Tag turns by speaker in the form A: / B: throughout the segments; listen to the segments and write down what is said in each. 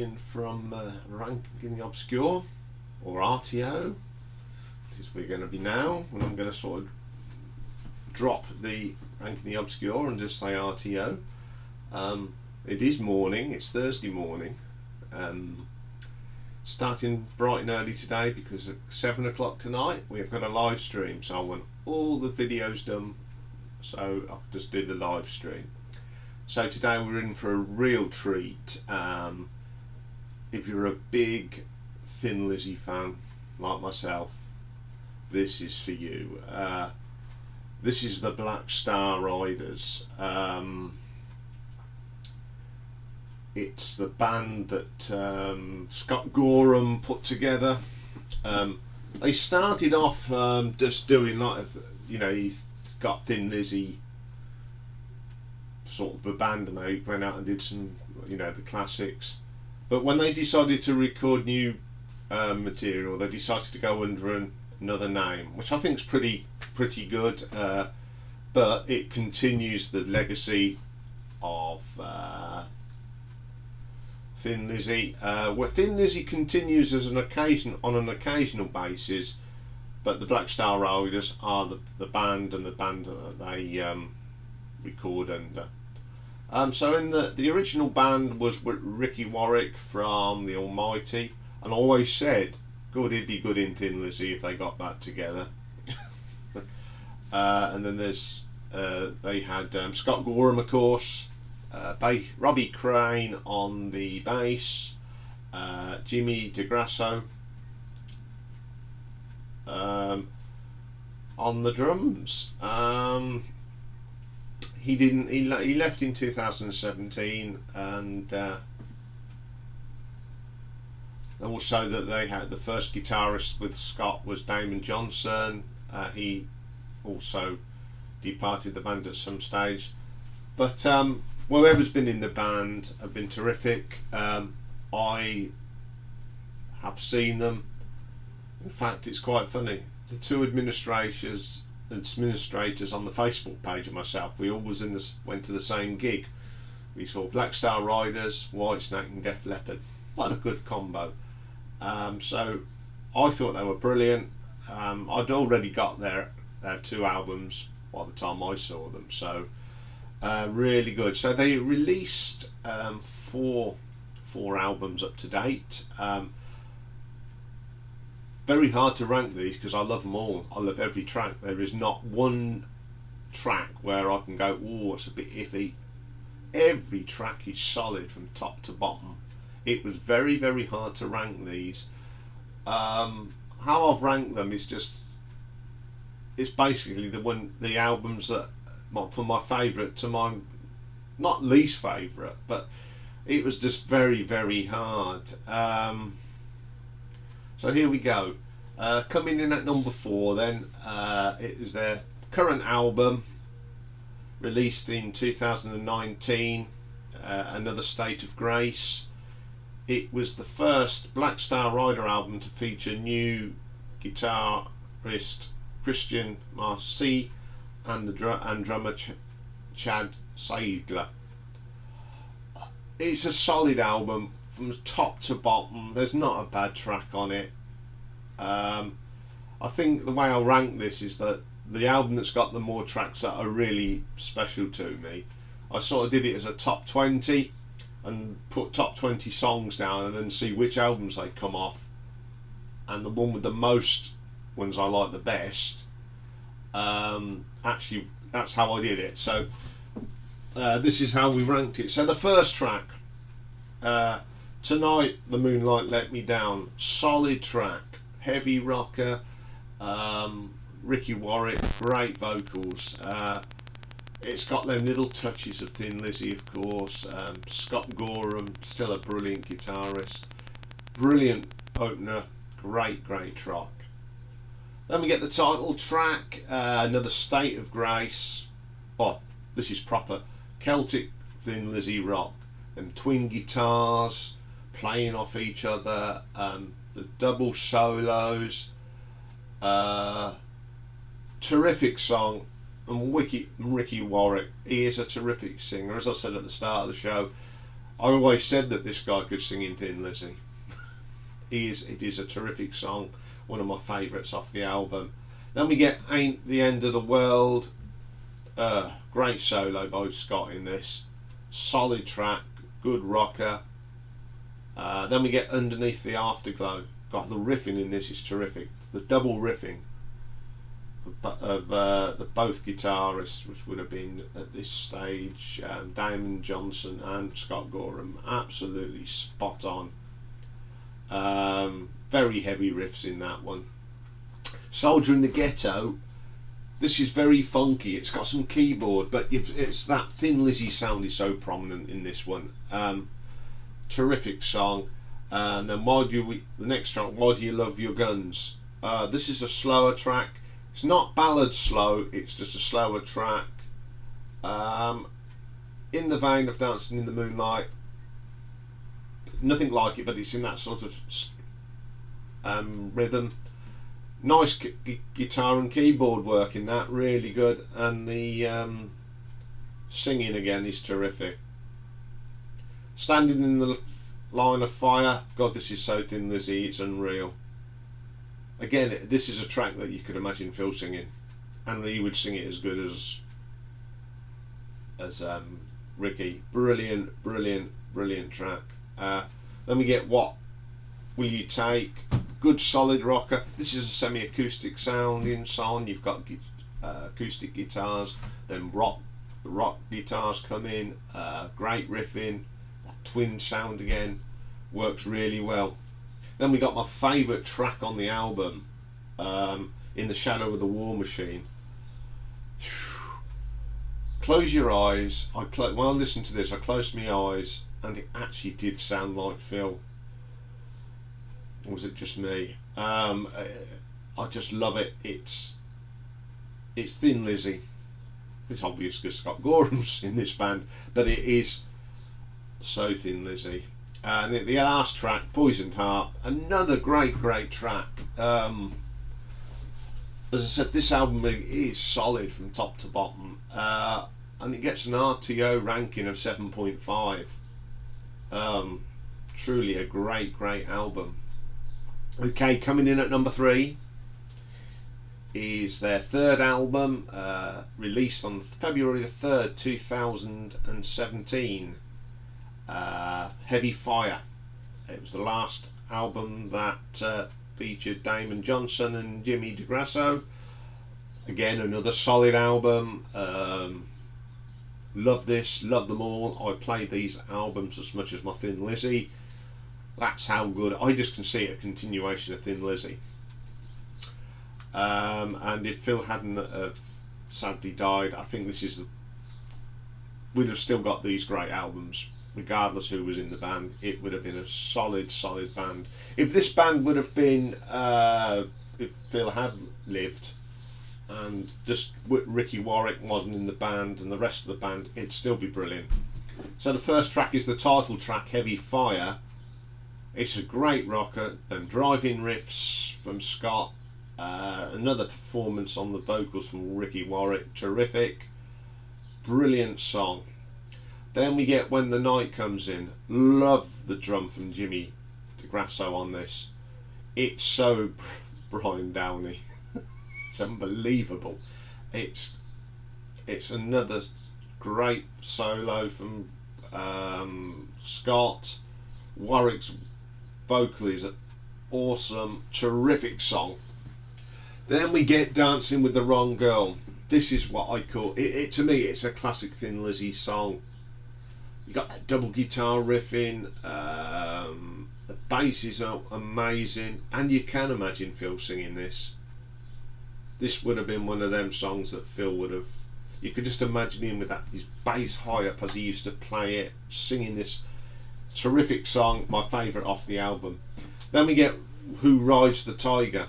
A: Iain from Ranking the Obscure, or RTO. This is where we're going to be now, and I'm going to sort of drop the Ranking the Obscure and just say RTO. It is morning, it's Thursday morning, starting bright and early today because at 7 o'clock tonight we've got a live stream, so I want all the videos done so I'll just do the live stream. So today we're in for a real treat. If you're a big Thin Lizzy fan like myself, this is for you. This is the Black Star Riders. It's the band that Scott Gorham put together. They started off just doing like, you know, he's got Thin Lizzy sort of a band, and they went out and did some, you know, the classics. But when they decided to record new material, they decided to go under another name, which I think is pretty good. But it continues the legacy of Thin Lizzy. Where Thin Lizzy continues as on an occasional basis, but the Black Star Riders are the band, and the band that they record under. So in the original band was Ricky Warwick from The Almighty, and I always said, God, it'd be good in Thin Lizzy if they got that together. And then there's they had Scott Gorham, of course, Robbie Crane on the bass, Jimmy DeGrasso on the drums. He left in 2017, and also that they had the first guitarist with Scott was Damon Johnson. He also departed the band at some stage, but whoever's been in the band have been terrific. I have seen them. In fact, it's quite funny. The two administrators on the Facebook page of myself, we always went to the same gig. We saw Black Star Riders, Whitesnake and Def Leppard. What a good combo. So I thought they were brilliant. I'd already got their 2 albums by the time I saw them, so really good. So they released 4 albums up to date. Very hard to rank these because I love them all. I love every track. There is not one track where I can go, oh, it's a bit iffy. Every track is solid from top to bottom. It was very, very hard to rank these. How I've ranked them is just, it's basically the albums that from my favourite to my not least favourite, but it was just very, very hard. So here we go. Coming in at number 4 then, it is their current album, released in 2019, Another State of Grace. It was the first Black Star Rider album to feature new guitarist Christian Marcy and drummer Chad Seigler. It's a solid album from top to bottom. There's not a bad track on it. I think the way I'll rank this is that the album that's got the more tracks that are really special to me, I sort of did it as a top 20 and put top 20 songs down and then see which albums they come off, and the one with the most ones I like the best. Actually, that's how I did it. So this is how we ranked it. So the first track, Tonight the Moonlight Let Me Down, solid track, heavy rocker, Ricky Warwick, great vocals. It's got them little touches of Thin Lizzy, of course. Scott Gorham, still a brilliant guitarist, brilliant opener, great track. Then we get the title track, Another State of Grace. Oh, this is proper Celtic Thin Lizzy rock. Them twin guitars playing off each other, the double solos, terrific song. And Ricky Warwick, he is a terrific singer. As I said at the start of the show, I always said that this guy could sing in Thin Lizzy. It is a terrific song, one of my favourites off the album. Then we get Ain't the End of the World. Great solo by Scott in this. Solid track, good rocker. Then we get Underneath the Afterglow. God, the riffing in this is terrific. The double riffing of the both guitarists, which would have been at this stage Damon Johnson and Scott Gorham, absolutely spot on. Very heavy riffs in that one. Soldier in the Ghetto, this is very funky. It's got some keyboard, but it's that Thin Lizzy sound is so prominent in this one. Terrific song. And then the next track, Why Do You Love Your Guns? This is a slower track. It's not ballad slow, it's just a slower track. In the vein of Dancing in the Moonlight. Nothing like it, but it's in that sort of rhythm. Nice guitar and keyboard work in that, really good. And the singing again is terrific. Standing in the Line of Fire. God, this is so Thin Lizzy, it's unreal. Again, this is a track that you could imagine Phil singing, and he would sing it as good as Ricky. Brilliant track. Then we get What Will You Take? Good solid rocker. This is a semi-acoustic sounding song. You've got acoustic guitars, then rock guitars come in. Great riffing. That twin sound again works really well. Then we got my favourite track on the album, In the Shadow of the War Machine. Close your eyes. When I listened to this, I closed my eyes, and it actually did sound like Phil. Or was it just me? I just love it. It's Thin Lizzy. It's obvious because Scott Gorham's in this band, but it is so Thin Lizzy. And the last track, Poisoned Heart, another great track. As I said, this album is solid from top to bottom, and it gets an RTO ranking of 7.5. Truly a great album. Okay, coming in at number 3 is their third album, released on February the 3rd, 2017. Heavy Fire. It was the last album that featured Damon Johnson and Jimmy DeGrasso. Again, another solid album. Love this, love them all. I played these albums as much as my Thin Lizzy. That's how good. I just can see a continuation of Thin Lizzy. And if Phil hadn't sadly died, I think we'd have still got these great albums. Regardless who was in the band, it would have been a solid band. If this band would have been, if Phil had lived, and just Ricky Warwick wasn't in the band and the rest of the band, it'd still be brilliant. So the first track is the title track, Heavy Fire. It's a great rocker, driving riffs from Scott, another performance on the vocals from Ricky Warwick, terrific, brilliant song. Then we get When the Night Comes In. Love the drum from Jimmy DeGrasso on this. It's so Brian Downey. It's unbelievable. It's another great solo from Scott. Warwick's vocal is awesome. Terrific song. Then we get Dancing with the Wrong Girl. This is what I call it. To me, it's a classic Thin Lizzy song. You got that double guitar riffing, the bass is amazing, and you can imagine Phil singing this. This would have been one of them songs that Phil would have. You could just imagine him with his bass high up as he used to play it, singing this terrific song, my favourite off the album. Then we get Who Rides the Tiger.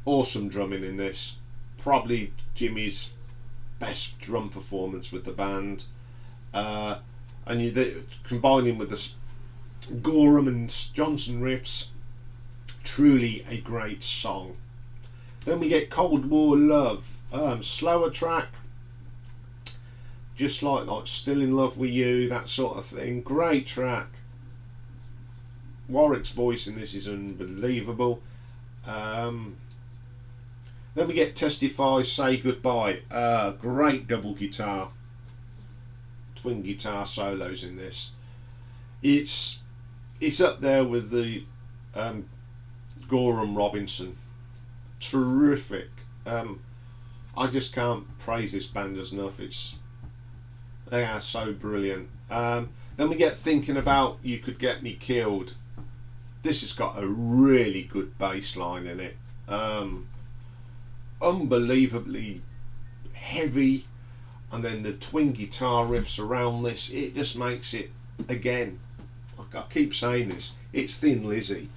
A: Awesome drumming in this. Probably Jimmy's best drum performance with the band. And you combining with the Gorham and Johnson riffs, truly a great song. Then we get Cold War Love, slower track, just like Still in Love with You, that sort of thing. Great track. Warwick's voice in this is unbelievable. Then we get Testify, Say Goodbye. Great double guitar, twin guitar solos in this. It's up there with the Gorham Robinson. Terrific. I just can't praise this band enough. They are so brilliant. Then we get Thinking About You Could Get Me Killed. This has got a really good bass line in it. Unbelievably heavy, and then the twin guitar riffs around this, it just makes it, again, I keep saying this, it's Thin Lizzy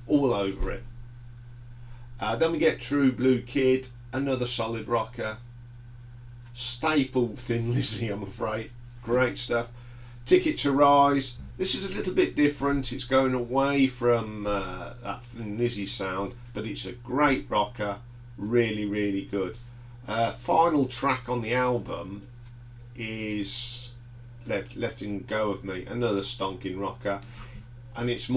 A: all over it. Then we get True Blue Kid, another solid rocker, staple Thin Lizzy, I'm afraid. Great stuff. Ticket to Rise, this is a little bit different. It's going away from that Thin Lizzy sound, but it's a great rocker, really, really good. Final track on the album is Letting Go of Me, another stonking rocker, and it's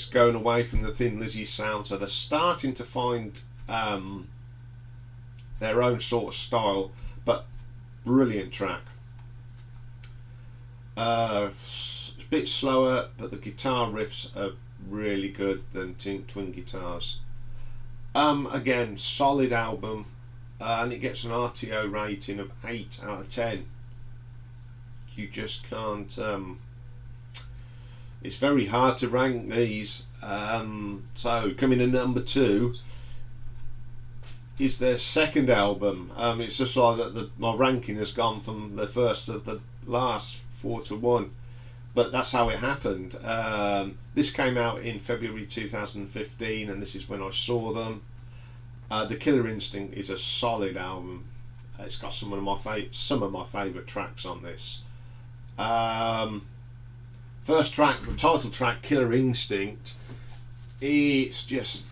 A: going away from the Thin Lizzy sound, so they're starting to find their own sort of style, but brilliant track. A bit slower, but the guitar riffs are really good than twin guitars. Again, solid album, and it gets an RTO rating of 8 out of 10. You just can't. It's very hard to rank these. So coming in number 2 is their second album. It's just like that my ranking has gone from the first to the last, 4 to 1. But that's how it happened. This came out in February 2015, and this is when I saw them. The Killer Instinct is a solid album. It's got some of my favourite tracks on this. First track, the title track, Killer Instinct. It's just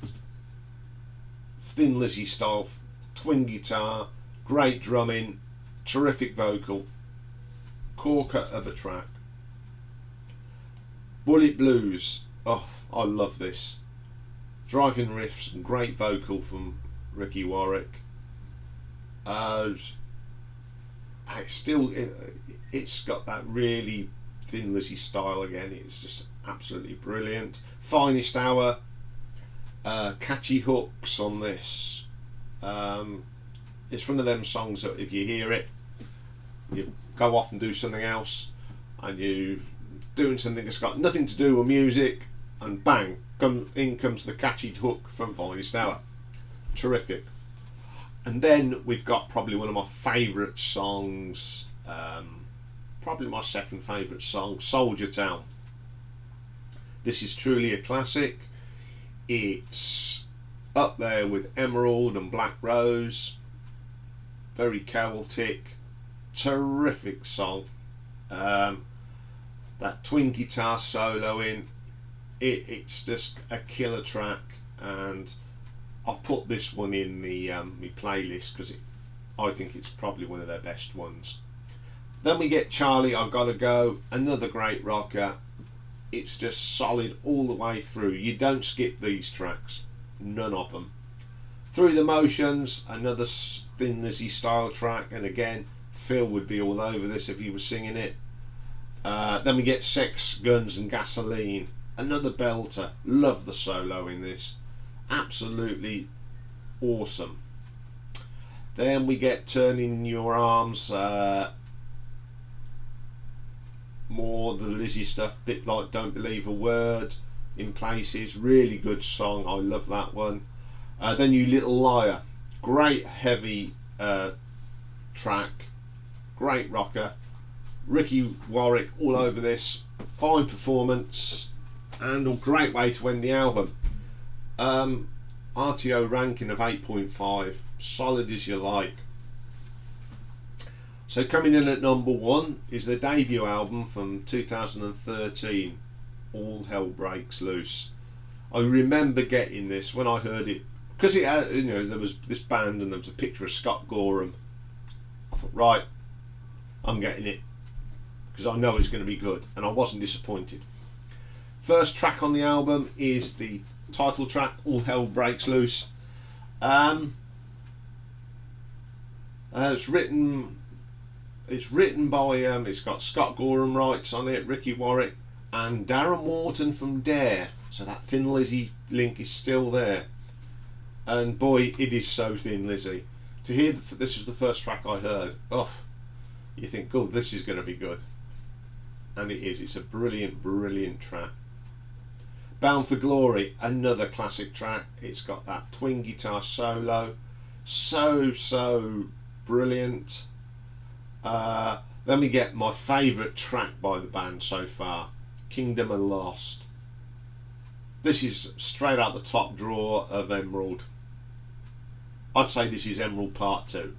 A: Thin Lizzy style, twin guitar, great drumming, terrific vocal, corker of a track. Bullet Blues, oh, I love this. Driving riffs and great vocal from Ricky Warwick. It's got that really Thin Lizzy style again. It's just absolutely brilliant. Finest Hour, catchy hooks on this. It's one of them songs that if you hear it, you go off and do something else, and you doing something that's got nothing to do with music, and bang, in comes the catchy hook from Finest Hour. Terrific. And then we've got probably one of my favourite songs, probably my second favourite song, Soldier Town. This is truly a classic. It's up there with Emerald and Black Rose. Very Celtic, terrific song. That twin guitar solo in it's just a killer track, and I've put this one in the my playlist because I think it's probably one of their best ones. Then we get Charlie, I Gotta Go, another great rocker. It's just solid all the way through. You don't skip these tracks, none of them. Through the Motions, another Thin Lizzy style track, and again Phil would be all over this if he was singing it. Then we get Sex, Guns and Gasoline, another belter. Love the solo in this, absolutely awesome. Then we get Turning Your Arms, more the Lizzy stuff, bit like Don't Believe a Word in places. Really good song, I love that one. Then You Little Liar, great heavy track, great rocker. Ricky Warwick all over this, fine performance, and a great way to end the album. RTO ranking of 8.5, solid as you like. So coming in at number 1 is the debut album from 2013, All Hell Breaks Loose. I remember getting this when I heard it, because it had, there was this band and there was a picture of Scott Gorham. I thought, right, I'm getting it because I know it's going to be good, and I wasn't disappointed. First track on the album is the title track, All Hell Breaks Loose. It's written by it's got Scott Gorham writes on it, Ricky Warwick, and Darren Morton from Dare. So that Thin Lizzy link is still there. And boy, it is so Thin Lizzy. To hear this is the first track I heard, you think, good, this is going to be good. And it is. It's a brilliant, brilliant track. Bound for Glory, another classic track. It's got that twin guitar solo, so brilliant. Then we get my favourite track by the band so far, Kingdom and Lost. This is straight out the top drawer of Emerald. I'd say this is Emerald Part 2.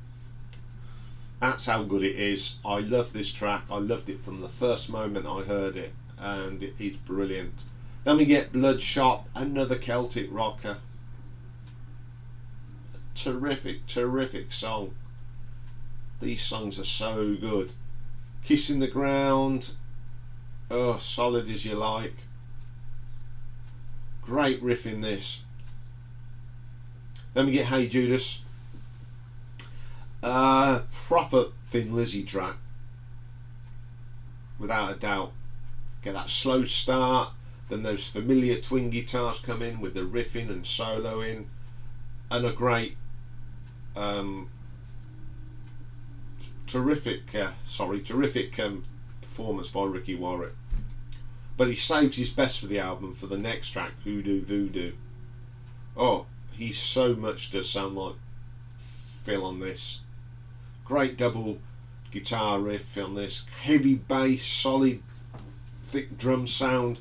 A: That's how good it is. I love this track. I loved it from the first moment I heard it, and it is brilliant. Then we get Bloodshot, another Celtic rocker. Terrific song. These songs are so good. Kissing the Ground, Solid as You Like. Great riff in this. Then we get Hey Judas. Proper Thin Lizzy track, without a doubt. Get that slow start, then those familiar twin guitars come in with the riffing and soloing, and a great terrific performance by Ricky Warwick. But he saves his best for the album for the next track, Hoodoo Voodoo. He so much does sound like Phil on this. Great double guitar riff on this, heavy bass, solid thick drum sound.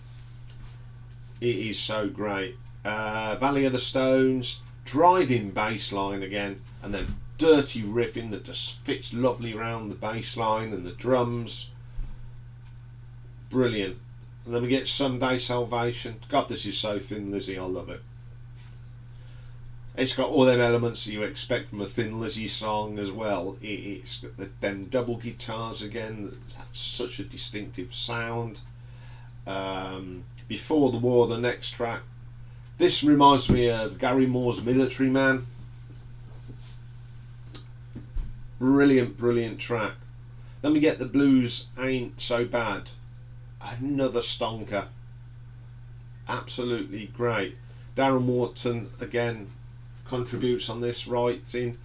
A: It is so great. Valley of the Stones, driving bass line again, and then dirty riffing that just fits lovely around the bass line and the drums. Brilliant. And then we get Someday Salvation. God, this is so Thin Lizzy, I love it. It's got all them elements that you expect from a Thin Lizzy song as well. It's got them double guitars again, that's such a distinctive sound. Before the War, the next track. This reminds me of Gary Moore's Military Man. Brilliant track. Then we get The Blues Ain't So Bad. Another stonker. Absolutely great. Darren Morton again contributes on this writing.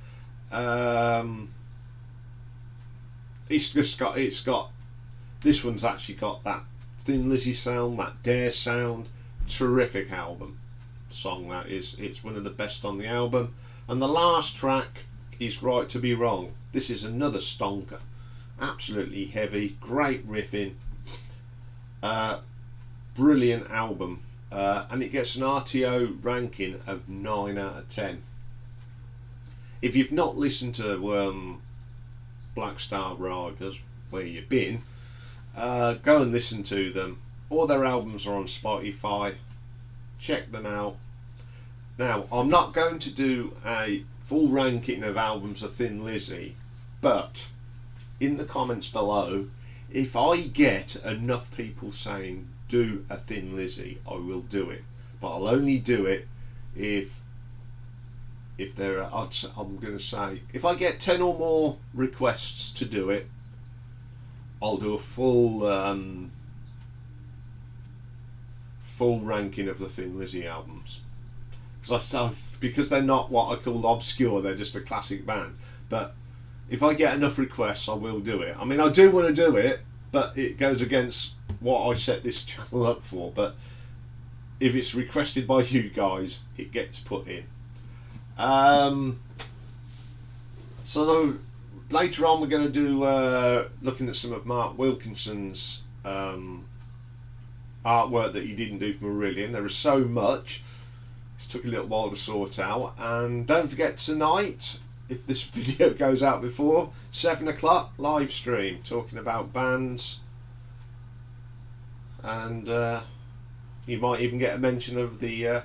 A: It's got this one's actually got that Thin Lizzy sound, that Dare sound. Terrific album song that is. It's one of the best on the album. And the last track is Right to Be Wrong. This is another stonker. Absolutely heavy, great riffing. Brilliant album. And it gets an RTO ranking of 9 out of 10. If you've not listened to Black Star Riders, where you've been, go and listen to them. All their albums are on Spotify. Check them out. Now, I'm not going to do a full ranking of albums of Thin Lizzy, but in the comments below, if I get enough people saying do a Thin Lizzy, I will do it. But I'll only do it if there are, I'm going to say, if I get 10 or more requests to do it, I'll do a full ranking of the Thin Lizzy albums. Because they're not what I call obscure, they're just a classic band. But if I get enough requests, I will do it. I mean, I do want to do it, but it goes against what I set this channel up for. But if it's requested by you guys, it gets put in. So later on we're going to do looking at some of Mark Wilkinson's artwork that he didn't do for Marillion. There is so much. It took a little while to sort out. And don't forget tonight, if this video goes out before 7 o'clock, live stream talking about bands, and you might even get a mention of the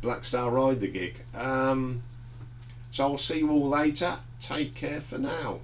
A: Black Star Rider gig. So I'll see you all later. Take care for now.